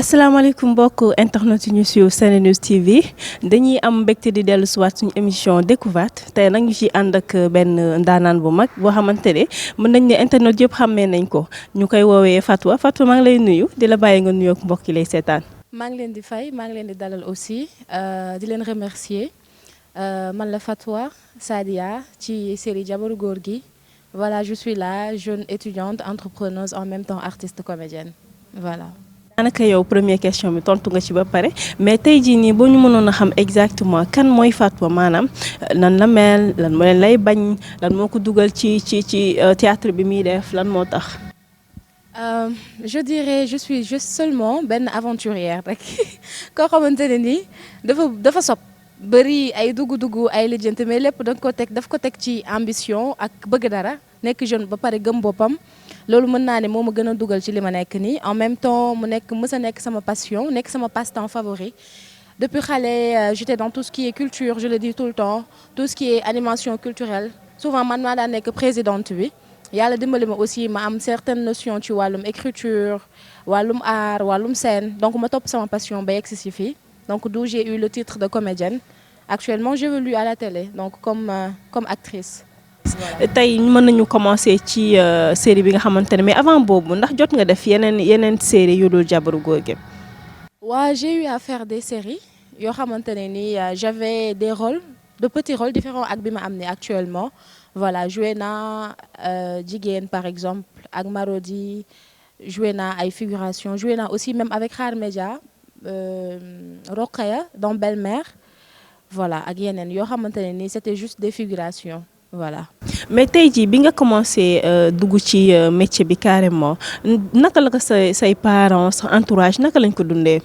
asalaamaaleykum mbokk internet yi ñu suivre SeneNews TV dañuy am mbégte di dellu si waat suñu émission découverte tey nag ñu ci ànd ak benn ndaanaan bu mag boo xamante ne mën nañ ne internet yëpp xàmmee nañ ko ñu koy woowee Fatwa Fatwa maa ngi lay nuyu di la bàyyi nga nuyoog mbokk yi lay seetaan. maa ngi leen di fay maa ngi leen di dalal aussi di leen remercier man la Fatwa Sadia ci série Jabaru Góor gi voilà je suis là jeune étudiante entrepreneuse en même temps artiste comédienne voilà. daanaka yow première question bi tontu nga ci ba pare mais tey jii nii boo ñu mënoon a xam exactement kan mooy Fatwa maanaam nan la mel lan moo leen lay bañ lan moo ko dugal ci théâtre bi muy def lan moo tax. Je dirais je suis juste seulement benn aventurière rek koo xamante ne nii dafa sob bëri ay dugg-dugg ay lijjanti mais lépp daf ko teg ci ambition ak bëgg dara nekk jeune ba pare gëm boppam. loolu mën naa ne moo ma gën a dugal ci li ma nekk nii en même temps mu nekk mës a nekk sama passion nekk sama passe-temps favori depuis xale j'étais dans tout ce qui est culture je le dis tout le temps tout ce qui est animation culturelle souvent man maa daan nekk présidente bi yàlla dimbali ma aussi ma am certaines notions ci wàllum écriture wàllum art wàllum scène donc ma topp sama passion ba yegg si fii donc d'où j'ai eu le titre de comédienne actuellement j'évolue à la télé donc comme actrice. tey mën nañu commencer ci série bi nga xamante ne mais avant boobu ndax jot nga def yeneen série yu dul Jabaru Góor gi. waaw j'ai eu à faire des séries yoo xamante ne ni j'avais des rôles de petits rôles différents ak bi ma am ne actuellement voilà joué naa jigéen par exemple ak Marodi joué naa ay figuration joué naa aussi même avec Xaar Média Rokhaya dans Belle-Mère voilà ak yeneen yoo xamante ne ni c'était juste des figurations. Voilà. mais tey jii bi nga commencé dugg ci métier bi carrément naka la ko say parents sa entourage naka lañ ko dundee.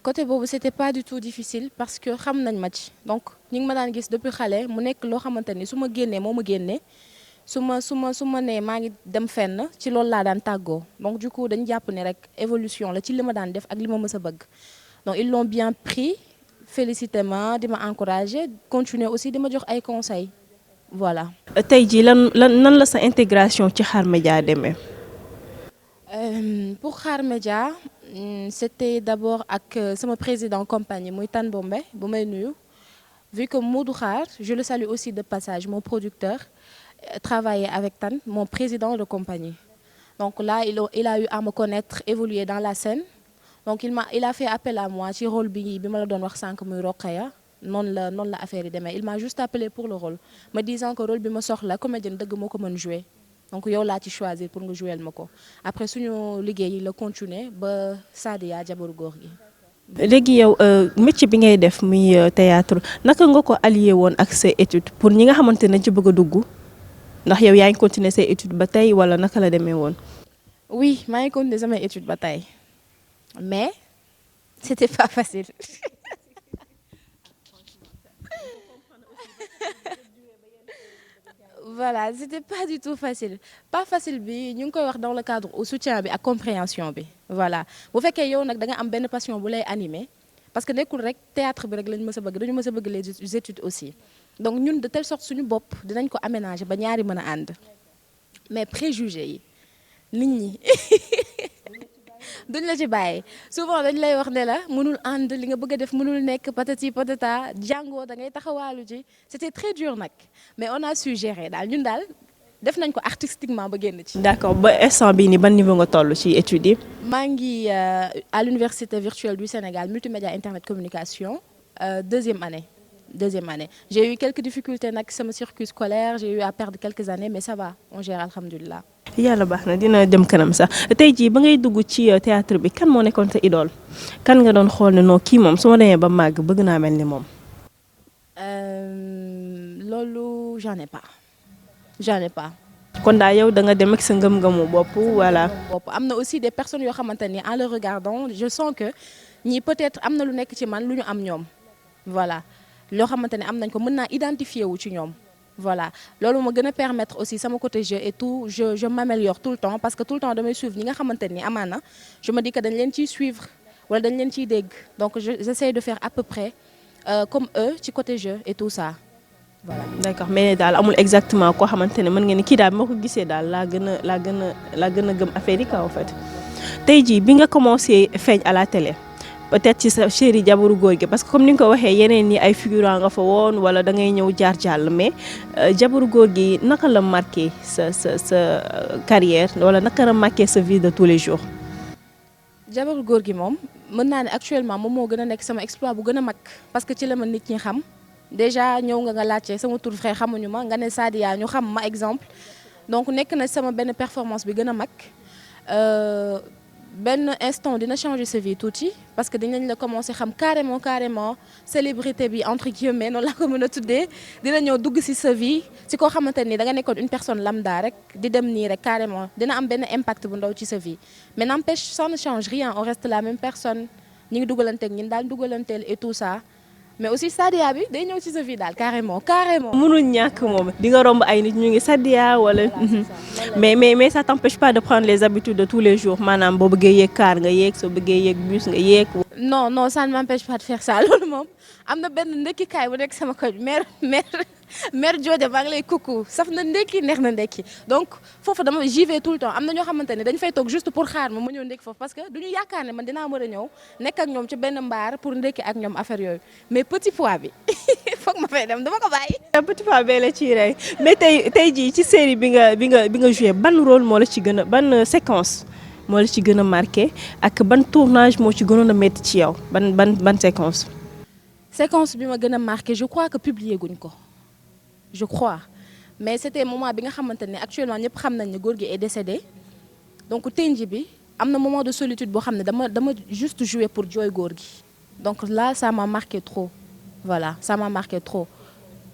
Côté boobu c'était pas du tout difficile parce que xam nañ ma ci donc ñi ngi ma daan gis depuis xale mu nekk loo xamante ni su ma génnee moo ma génnee su ma nee maa ngi dem fenn ci loolu laa daan tàggoo donc du coup dañ jàpp ne rek évolution la ci li ma daan def ak li ma mës a bëgg donc ils l'ont bien pris. félicité ma di ma encourager continuer aussi di ma jox ay conseils voilà. tey jii nan la sa intégration ci Xaar Média demee. pour Xaar Média c'était d'abord ak sama président compagnie muy Tan Bombe bu may nuyu vu que Modou Xaar je le salue aussi de passage mon producteur travaillait avec Tan mon président de compagnie donc là il a eu à me connaître évoluer dans la scène. donc il a fait appel à moi ci rôle bi ma la doon wax sànq muy Rokhaya noonu la affaire yi demee il m'a juste appelé pour le rôle me disant que rôle bi ma soxla comédienne dëgg moo ko mën jouer donc yow laa ci choisir pour nga jouer ma ko après suñu liggéey yi la continuer ba Sadia Jabaru Góor gi. léegi yow métier bi ngay def muy théâtre naka nga ko allié woon ak say études pour ñi nga xamante ne ci bëgg a dugg ndax yow yaa ngi continuer say études ba tey wala naka la demee woon. oui maa ngi continuer samay études ba tey. mais c'était pas facile voilà c'était pas du tout facile pas facile bi ñu ngi koy wax dans le cadre au soutien bi ak compréhension bi voilà bu fekkee yow nag da nga am benn passion bu lay animer parce que nekkul rek théâtre bi rek lañ mës a bëgg dañu mës a bëgg les études aussi donc ñun de telle sorte suñu bopp dinañ ko aménager ba ñaari mën a ànd mais préjugés yi nit ñi duñ la ci bàyyi souvent dañ lay wax ne la mënul ànd li nga bëgg a def mënul nekk patati patata jàngoo da ngay taxawaalu ci c'était très dur nag mais on a su gérer daal ñun daal def nañ ko artistiquement ba génn ci. d'accord ba instant bii nii ban niveau nga toll ci études yi. maa ngi à l'université virtuelle du Sénégal multimédia internet communication deuxième année. J'ai eu quelques difficultés nag sama circuit scolaire j'ai eu à perdre quelques années mais ça va on gère alhamdulilah. yàlla baax na dina dem kanam sax tey jii ba ngay dugg ci théâtre bi kan moo nekkoon sa idole kan nga doon xool ne non kii moom su ma demee ba màgg bëgg naa mel ni moom. loolu j'en ai pas. kon daal yow da nga dem ak sa ngëm-ngëmu bopp voilà. am na aussi des personnes yoo xamante ni en le regardant je sens que ñii peut-être am na lu nekk ci man lu ñu am ñoom voilà loo xamante ne am nañ ko mën naa identifier wu ci ñoom. voilà loolu ma gën a permettre aussi sama côté jeu et tout je m'améliore tout le temps parce que tout le temps damay suivre ñi nga xamante ni amaana je me dis que dañ leen ciy suivre wala dañ leen ciy dégg donc j'essaie de faire à peu près comme eux ci côté jeu et tout ça voilà. d'accord mais daal amul exactement koo xamante ne mën nga ni kii daal moo ko gisee daal laa gën a gëm affaire yi quoi en fait tey jii bi nga commencé feeñ à la télé peut-être ci sa Chérie Jabaru Góor gi parce que comme ni nga ko waxee yeneen ni ay figurant nga fa woon wala da ngay ñëw jaar jàll mais Jabaru Góor gi naka la marqué sa carrière wala naka la marqué sa vie de tous les jours. Jabaru Góor gi moom mën naa ne actuellement moom moo gën a nekk sama exploit bu gën a mag parce que ci la ma nit ñi xam déjà ñëw nga laajte sama tur frère xamuñu ma nga ne Sadia ñu xam ma exemple donc nekk na sama benn performance bi gën a mag. benn instant dina changer sa vie tuuti parce que dinañ la commencer xam carrément célébrité bi entre guillemets noonu laa ko mën a tuddee dina ñëw dugg ci sa vie ci koo xamante ni da nga nekkoon une personne lambda rek di dem nii rek carrément dina am benn impact bu ndaw ci sa vie mais n'empêche ça ne change rien on reste la même personne ñi ngi dugalanteeg ñin daal dugalanteel et tout ça mais aussi Sadia bi day ñëw ci sa vie daal carrément. mënul ñàkk moom di nga romb ay nit ñu ngi Sadia wala. mais ça t'empêche pas de prendre les habitudes de tous les jours maanaam boo bëggee yéeg car nga yéeg soo bëggee yéeg bus nga yéeg. non ça ne m'empêche pas de faire ça loolu moom am na benn ndëkkikaay bu nekk sama koñ mère Jodé maa ngi lay coucou saf na ndekki neex na ndekki donc foofu dama j'y vais tout le temps am na ñoo xamante ne dañ fay toog juste pour xaar ma ñëw ndekki foofu parce que duñu yaakaar ne man dinaa mën a ñëw nekk ak ñoom ci benn mbaar pour ndekki ak ñoom affaire yooyu mais petit pois bi foog ma fay dem dama ko bàyyi. petit pois bee la ciy rey mais tey jii ci série bi nga joué ban rôle moo la ci gën a ban séquence moo la ci gën a marqué ak ban tournage moo ci gënoon a métti ci yow ban séquence. séquence bi ma gën a marqué je crois que publié guñ ko je crois mais c'était moment bi nga xamante ne actuellement ñëpp xam nañ ne góor gi est décédé donc Tenji bi am na moment de solitude boo xam ne dama juste jouer pour jooy góor gi donc là ça m'a marqué trop voilà ça m'a marqué trop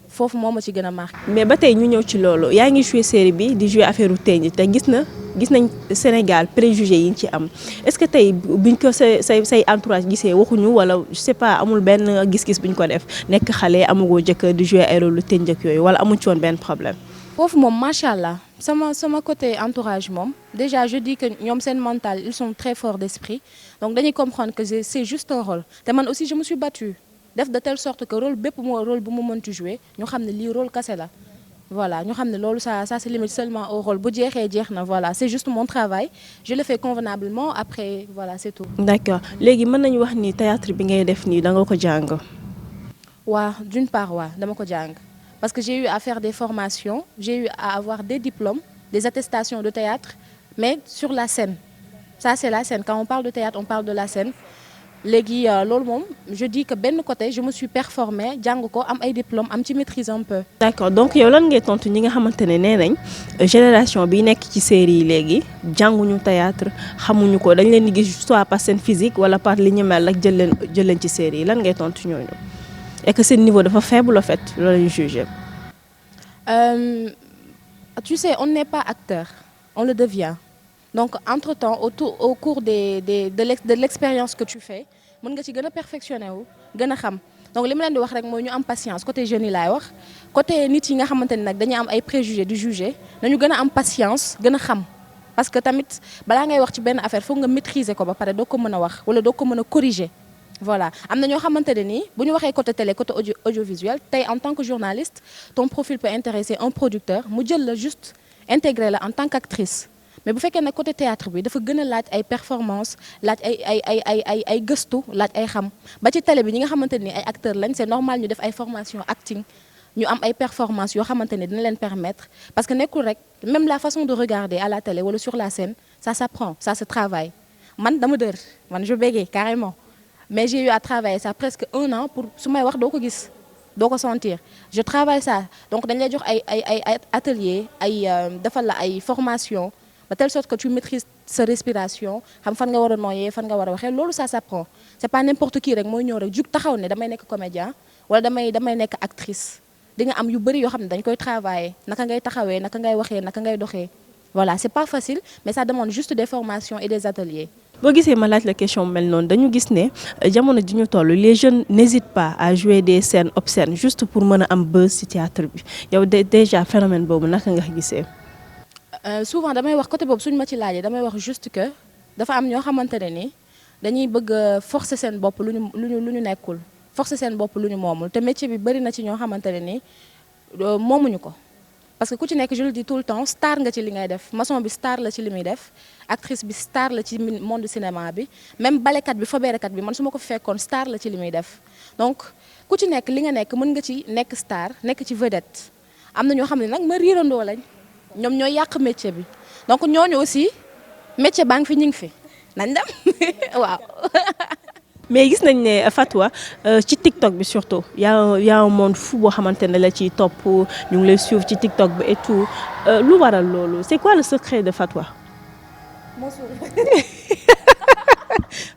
foofu moo ma ci gën a marqué. mais ba tey ñu ñëw ci loolu yaa ngi joué série bi di joué affaire u Tenji te gis nañ Sénégal préjugés yi ñu ci am est-ce que tey buñ ko say entourage gisee waxuñu wala je sais pas amul benn gis-gis buñ ko def nekk xale amagoo jëkkër di joué ay rôle lu Tenji ak yooyu wala amuñ ci woon benn problème. foofu moom macha allah sama côté entourage moom déjà je dis que ñoom seen mental ils sont très forts d'esprit donc dañuy comprendre que c'est juste un rôle te man aussi je me suis battue def de telle sorte que rôle bu mu mënti jouer ñu xam ne lii rôle kase la. voilà ñu xam ne loolu ça se limite seulement au rôle bu jeex na voilà c'est juste mon travail je le fais convenablement après voilà c'est tout. d'accord léegi mën nañu wax ni théâtre bi ngay def nii da nga ko jàng. waaw d'une part waaw dama ko jàng parce que j'ai eu à faire des formations j'ai eu à avoir des diplômes des attestations de théâtre mais sur la scène ça c'est la scène quand on parle de théâtre on parle de la scène. léegi loolu moom je dis que benn côté je me suis performée jàng ko am ay diplômes am ci maîtrise un peu. d'accord donc yow lan ngay tontu ñi nga xamante ne nee nañ génération bi nekk ci série yi léegi jànguñu théâtre xamuñu ko dañ leen di gis soit par seen physique wala par li ñu mel ak jël leen ci série yi lan ngay tontu ñooñu et que seen niveau dafa faible en fait loolu la ñu jugé. tu sais on n'est pas acteur on le devient. donc entre-temps au cours de l'expérience que tu fais mën nga ci gën a perfectionné wu gën a xam donc li ma leen di wax rek mooy ñu am patience côté jeunes yi laay wax côté nit yi nga xamante ne nag dañuy am ay préjugés di juger nañu gën a am patience gën a xam parce que tamit balaa ngay wax ci benn affaire foog nga maîtriser ko ba pare doo ko mën a wax wala doo ko mën a corriger voilà am na ñoo xamante ne nii bu ñu waxee côté télé côté audiovisuel tey en tant que journaliste ton profil peut intéresser un producteur mu jël la juste intégrer la en tant qu'actrice. mais bu fekkee ne côté théâtre bi dafa gën a laaj ay performance laaj ay gëstu laaj ay xam ba ci télé bi ñi nga xamante ni ay acteurs lañ c'est normal ñu def ay formation acting ñu am ay performance yoo xamante ne dina leen permettre parce que nekkul rek même la façon de regarder à la télé wala sur la scène ça s'apprend ça se travaille man dama dër man je bégayais carrément mais j'ai eu à travailler ça presque 1 an pour su may wax doo ko gis doo ko sentir je travaille ça donc dañ lay jox ay atelier defal la ay formation de telle sorte que tu maîtrises sa respiration xam fan nga war a nooyee fan nga war a waxee loolu ça s'apprend c'est pas n'importe qui rek mooy ñëw rek jug taxaw ne damay nekk comédien wala damay nekk actrice di nga am yu bëri yoo xam ne dañ koy travailler naka ngay taxawee naka ngay waxee naka ngay doxee voilà c'est pas facile mais ça demande juste des formations et des ateliers. boo gisee ma laaj la question mel noonu dañu gis ne jamono ji ñu toll les jeunes n'hésitent pas à jouer des scènes obscènes juste pour mën a am buzz ci théâtre bi yow déjà phénomène boobu naka nga gisee. souvent damay wax côté boobu suñu ma ci laajee damay wax juste que dafa am ñoo xamante ne ni dañuy bëgg forcer seen bopp lu ñu nekkul forcer seen bopp lu ñu moomul te métier bi bari na ci ñoo xamante ne ni moomuñu ko parce que ku ci nekk je le dis tout le temps star nga ci li ngay def maçon bi star la ci li muy def actrice bi star la ci monde cinéma bi même balekat bi fobeerekat bi man su ma ko fekkoon star la ci li muy def donc ku ci nekk li nga nekk mën nga ci nekk star nekk ci vedette am na ñoo xam ne nag ma riirandoo lañ ñoom ñooy yàq métier bi donc ñooñu aussi métier baa ngi fi ñu ngi fi nañ dem waaw. mais gis nañ ne Fatwa ci TikTok bi surtout y a un monde fou boo xamante ne la ciy topp ñu ngi lay suivre ci TikTok bi et tout lu waral loolu c'est quoi le secret de Fatwa.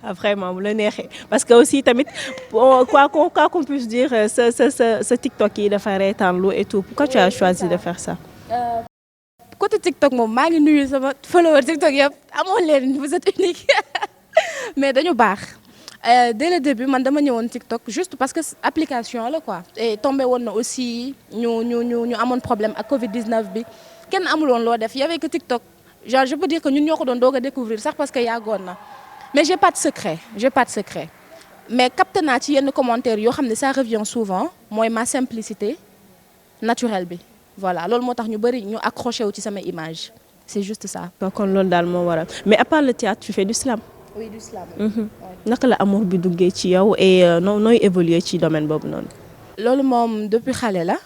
ah vraiment bu la neexee parce que aussi tamit quoi qu'on puisse dire sa TikTok yi dafa reetaanlu et tout pourquoi tu as choisi de faire ça. côté TikTok moom maa ngi nuyu sama follower TikTok yëpp amoon leen vous êtes unique mais dañu baax. Dès le début man dama ñëwoon TikTok juste parce que application la quoi et tombé woon na aussi ñu amoon problème ak Covid 19 bi kenn amuloon loo def y avait que TikTok genre je peux dire que ñun ñoo ko doon doog a découvrir sax parce que yàggoon na mais j'ai pas de secret mais capté naa ci yenn commentaires yoo xam ne ça revient souvent mooy ma simplicité naturelle bi voilà loolu moo tax ñu bëri ñu accroché wu ci sama image c'est juste ça. kon loolu daal moo waral mais à part le théâtre tu fais du slam. oui du slam. naka la amour bi duggee ci yow et nooy évoluer ci domaine boobu noonu. loolu moom depuis xale la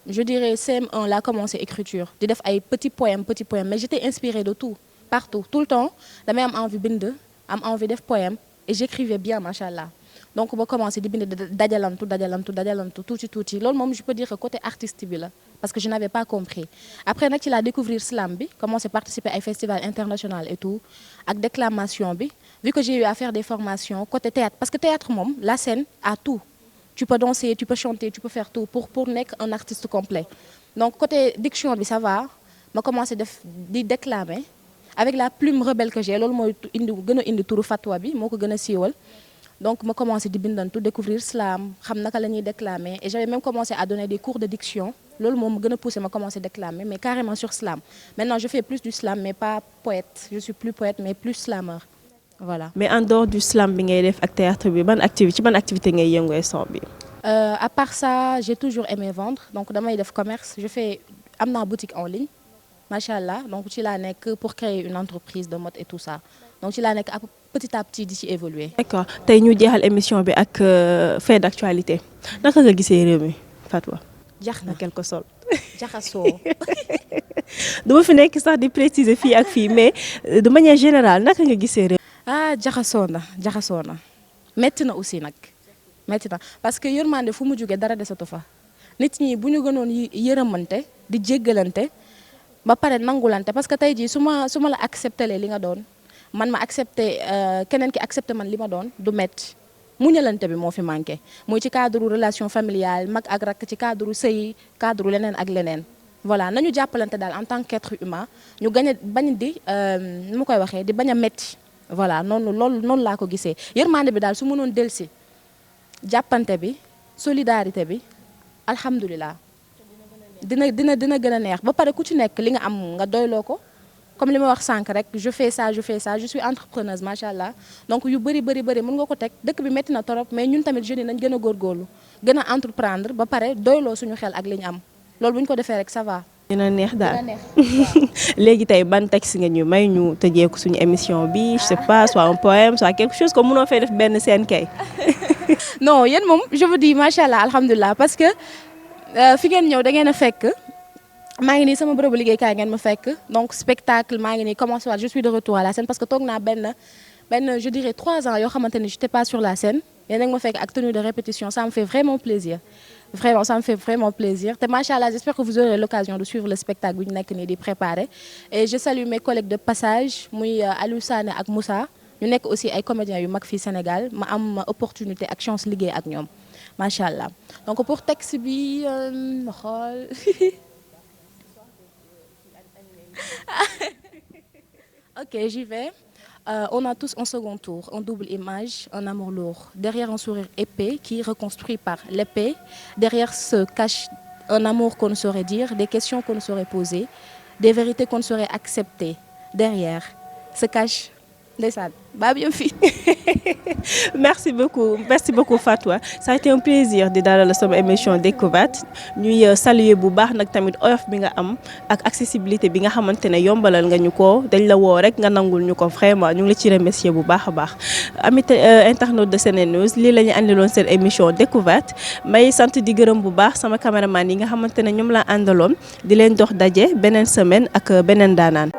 je dirais CM1 laa commencé écriture di def ay petits poèmes mais j'étais inspirée de tout partout tout le temps damay am envie bind am envie def poème et j'écrivais bien machallah donc ba commencé di bind dajalantu tuuti loolu moom je peux dire que côté artiste bi la parce que je n'avais pas compris après nag ci laa découvrir slam bi commencé participer ay festival international et tout ak déclamation bi vu que j'ai eu à faire des formations côté théâtre parce que théâtre moom la scène a tout tu peux danser tu peux chanter tu peux faire tout pour nekk un artiste complet donc côté diction bi ça va ma commencé di déclamer avec la plume rebelle que j'ai loolu mooy gën a indi turu Fatwa bi moo ko gën a siiwal donc ma commencé di bindantu découvrir slam xam naka la ñuy déclamer et j'avais même commencé à donner des cours de diction loolu moom gën a poussé ma commencé déclamer mais carrément sur slam maintenant je fais plus du slam mais pas poète je suis plus poète mais plus slameur voilà. mais en dehors du slam bi ngay def ak théâtre bi ban activité ngay yëngu instant bi. À part ça j'ai toujours aimé vendre donc damay def commerce am naa boutique en ligne machallah donc ci laa nekk pour créer une entreprise de mode et tout ça donc ci laa nekk petit à petit di ci évoluer. D'accord tey ñu jeexal émission bi ak fait d'actualité naka nga gisee réew mi Fatwa. jax na quelque sorte. jaxasoo. dama fi nekk sax di préciser fii ak fii mais de manière générale naka nga gisee réew. jaxasoo na metti na aussi nag metti na parce que yërmande fu mu jógee dara desatu fa nit ñi bu ñu gënoon yërëmante di jéggalante ba pare nangulante parce que tey jii su ma la accepté li nga doon man ma accepté keneen ki accepté man li ma doon du metti muñalante bi moo fi manqué muy ci cadre relation familiale mag ak rakk ci cadre sëy cadre leneen ak leneen voilà nañu jàppalante daal en tant qu'être humain ñu bañ di nu ma koy waxee di bañ a metti voilà noonu laa ko gisee yërmande bi daal su mënoon delsi jàppante bi solidarité bi alhamdulilah dina gën a neex ba pare ku ci nekk li nga am nga doyloo ko comme li ma wax sànq rek je fais ça je suis entrepreneuse machallah donc yu bëri mën nga ko teg dëkk bi métti na torop mais ñun tamit jeunes yi nañ gën a góorgóorlu gën a entreprendre ba pare doyloo suñu xel ak li ñu am loolu bu ñu ko defee rek ça va. dina neex daal léegi tey ban texte nga ñu may ñu tëjee ko suñu émission bi je sais pas soit un poème soit quelque chose comme mënoo fay def benn scène kay. non yéen moom je vous dis machallah alhamdulilah parce que fi ngeen ñëw da ngeen a fekk. maa ngi nii sama bërëbu liggéeykaay ngeen ma fekk donc spectacle maa ngi nii commencé waat je suis de retour à la scène parce que toog naa benn je dirais 3 ans yoo xamante ni j'étais pas sur la scène yéen a ngi ma fekk ak tenue de répétition ça me fait vraiment plaisir te machallah j'espère que vous aurez l'occasion de suivre le spectacle bi ñu nekk nii di préparer et je salue mes collègues de passage muy Aliou Sané ak Moussa ñu nekk aussi ay comédiens yu mag fii Sénégal ma am opportunité ak chance liggéey ak ñoom machallah donc pour texte bi ma xool Ok, j'y vais. On a tous un second tour, un double image, un amour lourd. Derrière un sourire épais qui est reconstruit par l'épée, derrière se cache un amour qu'on ne saurait dire, des questions qu'on ne saurait poser, des vérités qu'on ne saurait accepter. Derrière se cache ndeysaan baa bi yam fii. merci beaucoup Fatwa ça a été un plaisir di dalal sama émission découverte ñuy saluer bu baax nag tamit oyof bi nga am ak accessibilité bi nga xamante ne yombalal nga ñu ko dañ la woo rek nga nangul ñu ko vraiment ñu ngi la ci remercier bu baax a baax amit internaute de SeneNews lii la ñu àndiloon seen émission découverte may sant di gërëm bu baax sama caméraman yi nga xamante ne ñoom laa àndaloon di leen dox daje beneen semaine ak beneen daanaan